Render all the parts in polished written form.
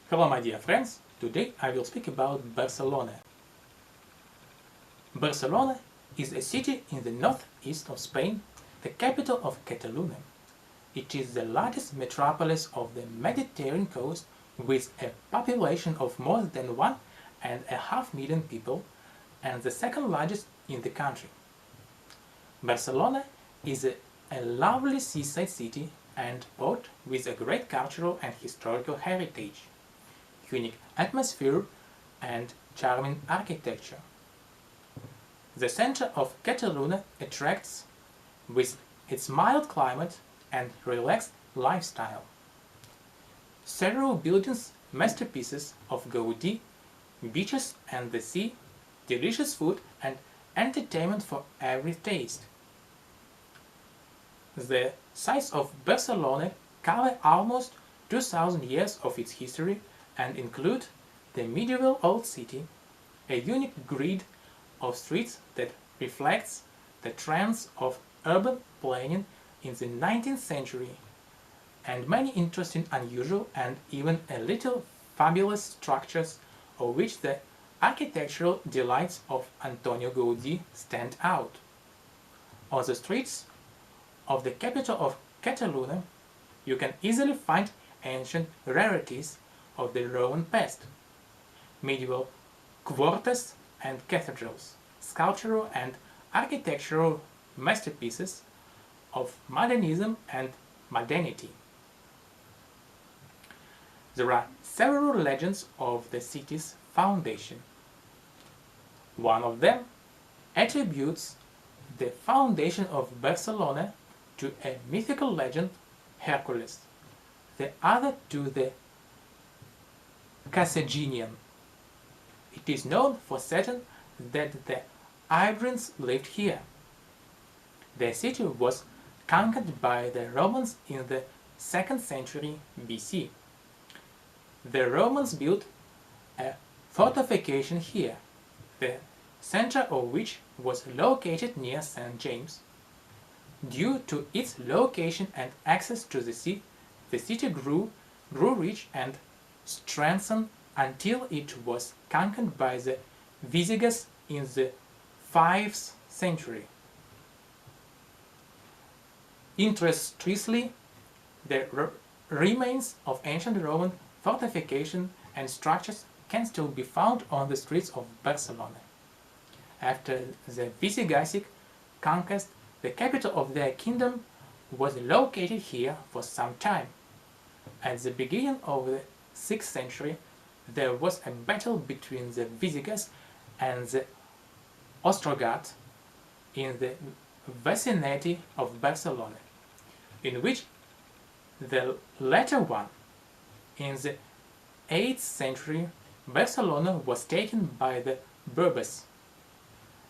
Hello my dear friends, today I will speak about Barcelona. Barcelona is a city in the northeast of Spain, the capital of Catalonia. It is the largest metropolis of the Mediterranean coast with a population of more than 1.5 million people and the second largest in the country. Barcelona is a lovely seaside city and port with a great cultural and historical heritage, unique atmosphere and charming architecture. The center of Catalonia attracts with its mild climate and relaxed lifestyle. Several buildings, masterpieces of Gaudi, beaches and the sea, delicious food and entertainment for every taste. The sites of Barcelona cover almost 2000 years of its history and include the medieval old city, a unique grid of streets that reflects the trends of urban planning in the 19th century, and many interesting, unusual and even a little fabulous structures of which the architectural delights of Antonio Gaudí stand out. On the streets of the capital of Catalonia, you can easily find ancient rarities of the Roman past, medieval quarters and cathedrals, sculptural and architectural masterpieces of modernism and modernity. There are several legends of the city's foundation. One of them attributes the foundation of Barcelona to a mythical legend, Hercules, the other to the Carthaginian. It is known for certain that the Iberians lived here. The city was conquered by the Romans in the 2nd century BC. The Romans built a fortification here, the center of which was located near St. James. Due to its location and access to the sea, the city grew rich and strengthened until it was conquered by the Visigoths in the 5th century. Interestingly, the remains of ancient Roman fortifications and structures can still be found on the streets of Barcelona. After the Visigothic conquest, the capital of their kingdom was located here for some time. At the beginning of the 6th century, there was a battle between the Visigoths and the Ostrogoths in the vicinity of Barcelona, in which the latter one, in the 8th century, Barcelona was taken by the Berbers.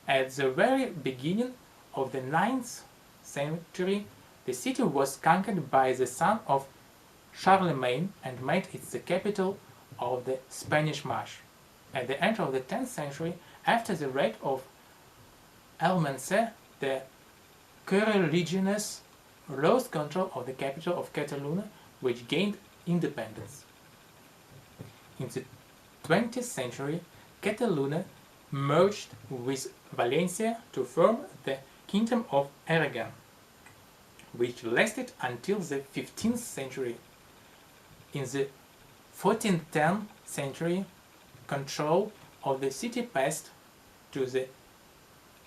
At the very beginning of the 9th century, the city was conquered by the son of Charlemagne and made it the capital of the Spanish March. At the end of the 10th century, after the raid of Almanzor, the Carolingians lost control of the capital of Catalonia, which gained independence. In the 20th century, Catalonia merged with Valencia to form the Kingdom of Aragon, which lasted until the 15th century. In the 1410th century, control of the city passed to the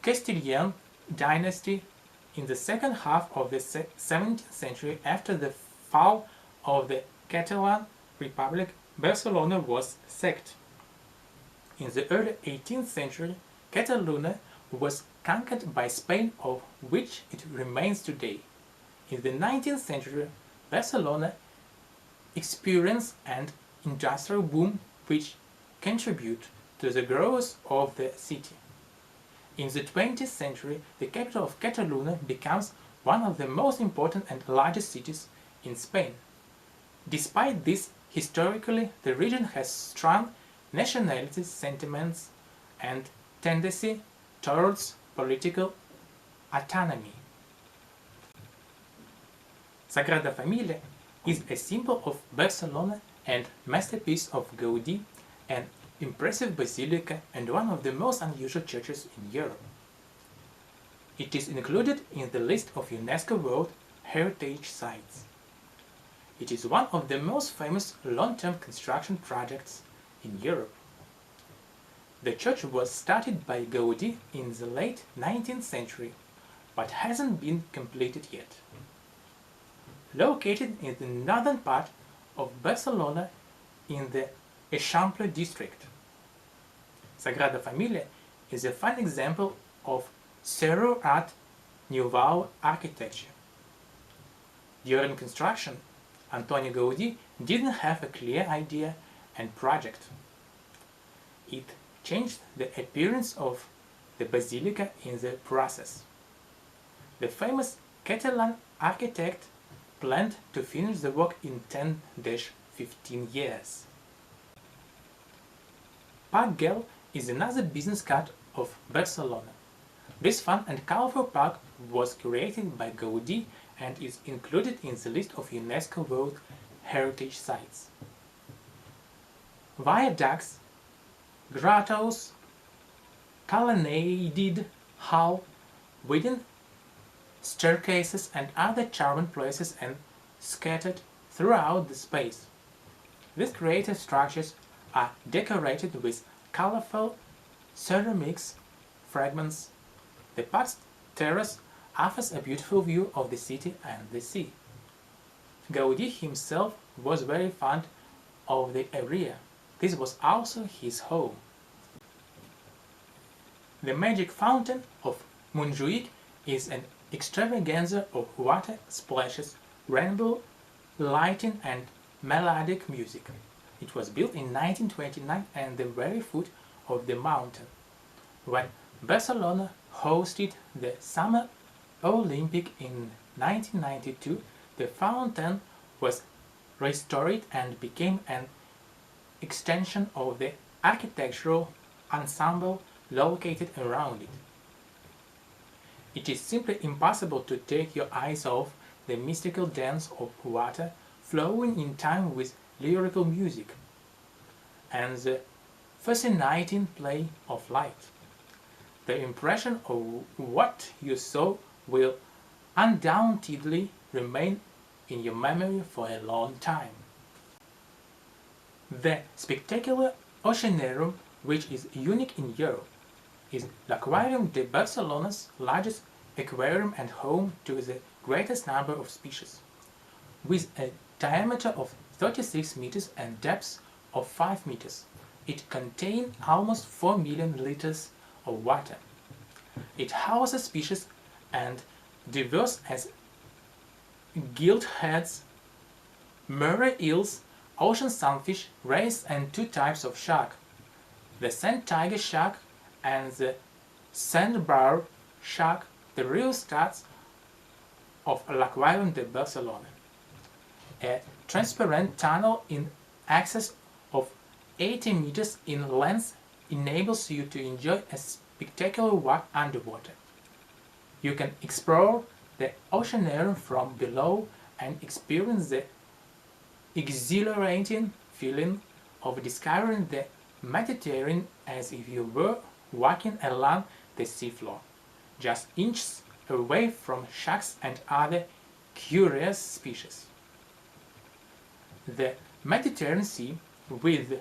Castilian dynasty. In the second half of the 17th century, after the fall of the Catalan Republic, Barcelona was sacked. In the early 18th century, Catalonia was conquered by Spain, of which it remains today. In the 19th century, Barcelona experienced an industrial boom which contributed to the growth of the city. In the 20th century, the capital of Catalonia becomes one of the most important and largest cities in Spain. Despite this, historically, the region has strong nationalist sentiments and tendency towards political autonomy. Sagrada Familia is a symbol of Barcelona and masterpiece of Gaudí, an impressive basilica and one of the most unusual churches in Europe. It is included in the list of UNESCO World Heritage Sites. It is one of the most famous long-term construction projects in Europe. The church was started by Gaudí in the late 19th century, but hasn't been completed yet. Located in the northern part of Barcelona in the Eixample district, Sagrada Familia is a fine example of Zero Art Nouveau architecture. During construction, Antonio Gaudí didn't have a clear idea and project. It changed the appearance of the basilica in the process. The famous Catalan architect planned to finish the work in 10-15 years. Park Güell is another business card of Barcelona. This fun and colorful park was created by Gaudí and is included in the list of UNESCO World Heritage Sites. Viaducts, grottos, colonnaded hall, wooden staircases and other charming places and scattered throughout the space. These creative structures are decorated with colorful ceramics fragments. The park's terrace offers a beautiful view of the city and the sea. Gaudí himself was very fond of the area. This was also his home. The magic fountain of Montjuic is an extravaganza of water splashes, rainbow lighting and melodic music. It was built in 1929 at the very foot of the mountain. When Barcelona hosted the Summer Olympic in 1992, the fountain was restored and became an extension of the architectural ensemble located around it. It is simply impossible to take your eyes off the mystical dance of water flowing in time with lyrical music and the fascinating play of light. The impression of what you saw will undoubtedly remain in your memory for a long time. The spectacular Oceanarium, which is unique in Europe, is L'Aquarium de Barcelona's largest aquarium and home to the greatest number of species. With a diameter of 36 meters and depth of 5 meters, it contains almost 4 million liters of water. It houses species and diverse as gillheads, Murray eels, ocean sunfish, rays and 2 types of shark, the sand tiger shark and the sandbar shark, the real stars of L'Aquarium de Barcelona. A transparent tunnel in excess of 80 meters in length enables you to enjoy a spectacular walk underwater. You can explore the Oceanarium from below and experience the exhilarating feeling of discovering the Mediterranean as if you were walking along the seafloor, just inches away from sharks and other curious species. The Mediterranean Sea, with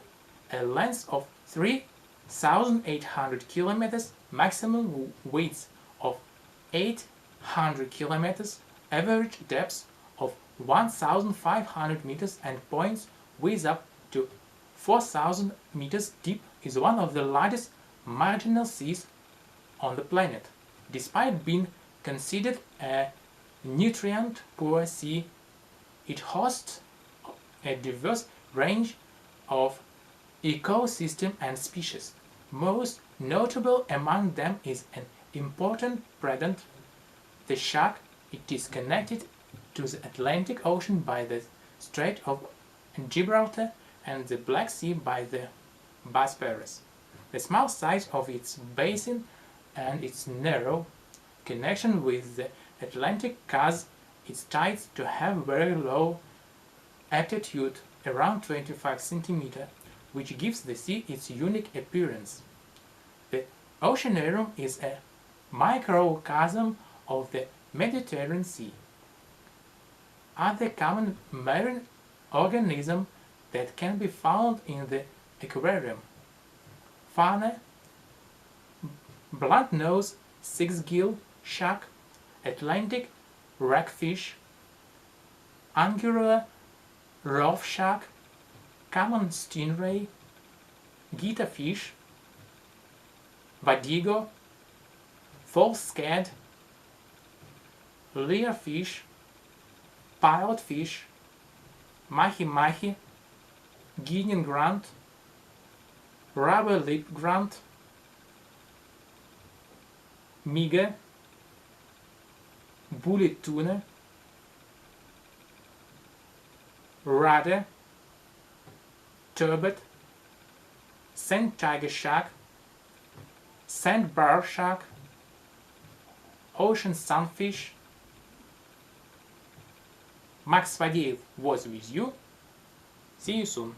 a length of 3,800 kilometers, maximum width of 800 kilometers, average depth of 1,500 meters and points with up to 4,000 meters deep, is one of the largest marginal seas on the planet. Despite being considered a nutrient-poor sea, it hosts a diverse range of ecosystem and species. Most notable among them is an important predator, the shark. It is connected to the Atlantic Ocean by the Strait of Gibraltar and the Black Sea by the Bosphorus. The small size of its basin and its narrow connection with the Atlantic cause its tides to have very low altitude around 25 cm, which gives the sea its unique appearance. The oceanarium is a microcosm of the Mediterranean Sea. Other common marine organisms that can be found in the aquarium: fauna, blunt-nosed six-gill shark, Atlantic rockfish, angular reef shark, common stingray, guitarfish, Wadigo, false-scad, leerfish, pilotfish, mahi-mahi, Guinean grunt, rubber lip grunt, miga, bullet tuna, rudder, turbot, sand tiger shark, sandbar shark, ocean sunfish. Max Fadeev was with you. See you soon.